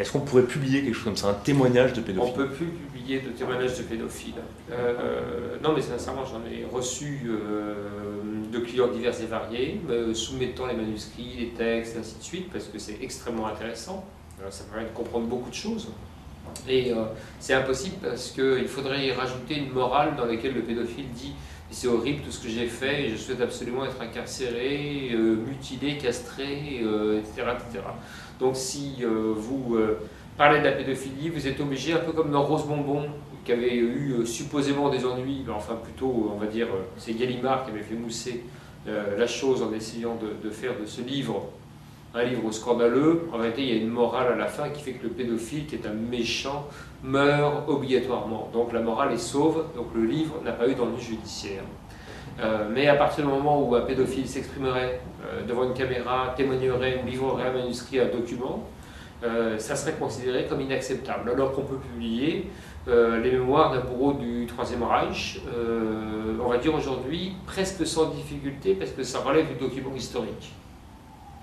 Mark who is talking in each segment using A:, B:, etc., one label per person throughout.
A: Est-ce qu'on pourrait publier quelque chose comme ça, un témoignage de pédophile?
B: On ne peut plus publier de témoignages de pédophiles. Non, mais sincèrement, j'en ai reçu de clients divers et variés, soumettant les manuscrits, les textes, ainsi de suite, parce que c'est extrêmement intéressant. Ça permet de comprendre beaucoup de choses. Et c'est impossible parce qu'il faudrait y rajouter une morale dans laquelle le pédophile dit « c'est horrible tout ce que j'ai fait, et je souhaite absolument être incarcéré, mutilé, castré, etc., etc. » Donc si vous parlez de la pédophilie, vous êtes obligé, un peu comme dans Rose Bonbon, qui avait eu supposément des ennuis, mais enfin plutôt, on va dire, c'est Gallimard qui avait fait mousser la chose en essayant de faire de ce livre un livre scandaleux. En réalité, il y a une morale à la fin qui fait que le pédophile, qui est un méchant, meurt obligatoirement. Donc la morale est sauve, donc le livre n'a pas eu d'ennui judiciaire. Mais à partir du moment où un pédophile s'exprimerait devant une caméra, témoignerait, livrerait un manuscrit, un document, ça serait considéré comme inacceptable. Alors qu'on peut publier les mémoires d'un bourreau du Troisième Reich, on va dire aujourd'hui, presque sans difficulté, parce que ça relève du document historique.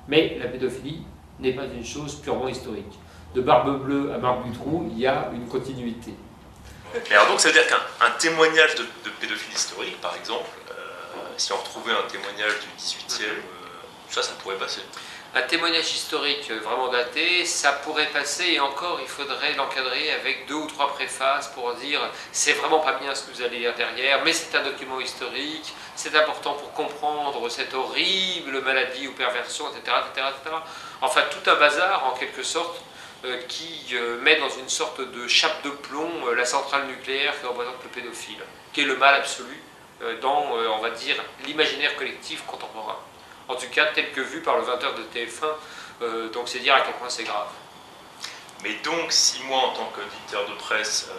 B: Mais la pédophilie n'est pas une chose purement historique. De Barbe Bleue à Marc Dutroux, il y a une continuité.
A: Et alors donc ça veut dire qu'un témoignage de pédophile historique, par exemple, si on retrouvait un témoignage du 18e, ça pourrait passer.
B: Un témoignage historique vraiment daté, ça pourrait passer, et encore il faudrait l'encadrer avec 2 ou 3 préfaces pour dire c'est vraiment pas bien ce que vous allez lire derrière, mais c'est un document historique, c'est important pour comprendre cette horrible maladie ou perversion, etc., etc., etc. Enfin tout un bazar en quelque sorte qui met dans une sorte de chape de plomb la centrale nucléaire que représente le pédophile, qui est le mal absolu dans, on va dire, l'imaginaire collectif contemporain. En tout cas, tel que vu par le 20h de TF1, donc c'est dire à quel point c'est grave.
A: Mais donc, si moi, en tant qu'éditeur de presse,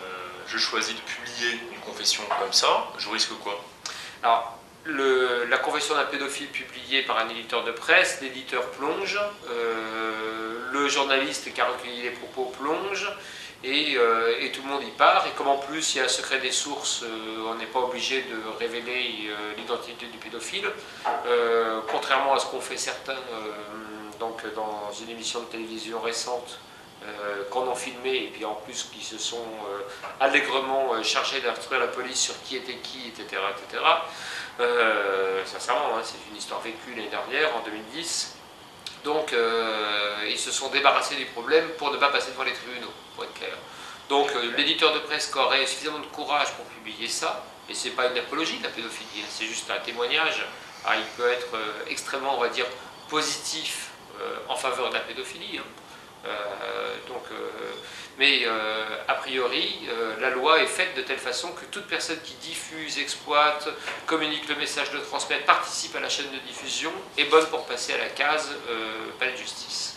A: je choisis de publier une confession comme ça, je risque quoi?
B: Alors, la confession d'un pédophile publiée par un éditeur de presse, l'éditeur plonge, le journaliste qui a recueilli les propos plonge, et tout le monde y part. Et comme en plus il y a un secret des sources, on n'est pas obligé de révéler l'identité du pédophile, contrairement à ce qu'ont fait certains donc dans une émission de télévision récente, qu'on a filmé et puis en plus qui se sont allègrement chargés d'instruire la police sur qui était qui, etc. etc. Sincèrement, hein, c'est une histoire vécue l'année dernière, en 2010. Donc ils se sont débarrassés du problème pour ne pas passer devant les tribunaux, pour être clair. Donc l'éditeur de presse qui aurait suffisamment de courage pour publier ça, et c'est pas une apologie de la pédophilie, c'est juste un témoignage, il peut être extrêmement, on va dire, positif en faveur de la pédophilie. Hein. Mais a priori, la loi est faite de telle façon que toute personne qui diffuse, exploite, communique le message de transmettre, participe à la chaîne de diffusion, est bonne pour passer à la case palais de justice.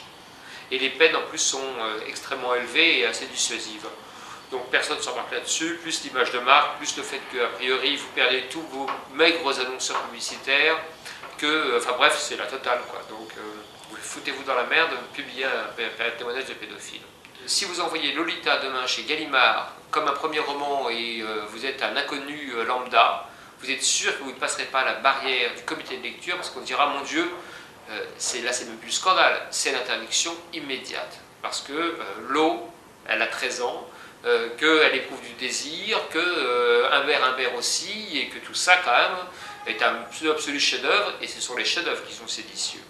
B: Et les peines en plus sont extrêmement élevées et assez dissuasives. Donc personne ne s'embarque là-dessus, plus l'image de marque, plus le fait qu'a priori vous perdez tous vos maigres annonceurs publicitaires, enfin bref, c'est la totale, quoi. Donc foutez-vous dans la merde, publiez un témoignage de pédophile. Si vous envoyez Lolita demain chez Gallimard comme un premier roman et vous êtes un inconnu lambda, vous êtes sûr que vous ne passerez pas la barrière du comité de lecture parce qu'on dira mon Dieu, là c'est même plus le scandale, c'est l'interdiction immédiate. Parce que l'eau, elle a 13 ans, qu'elle éprouve du désir, que Humbert aussi, et que tout ça quand même est un absolu chef-d'œuvre, et ce sont les chefs-d'œuvre qui sont séditieux.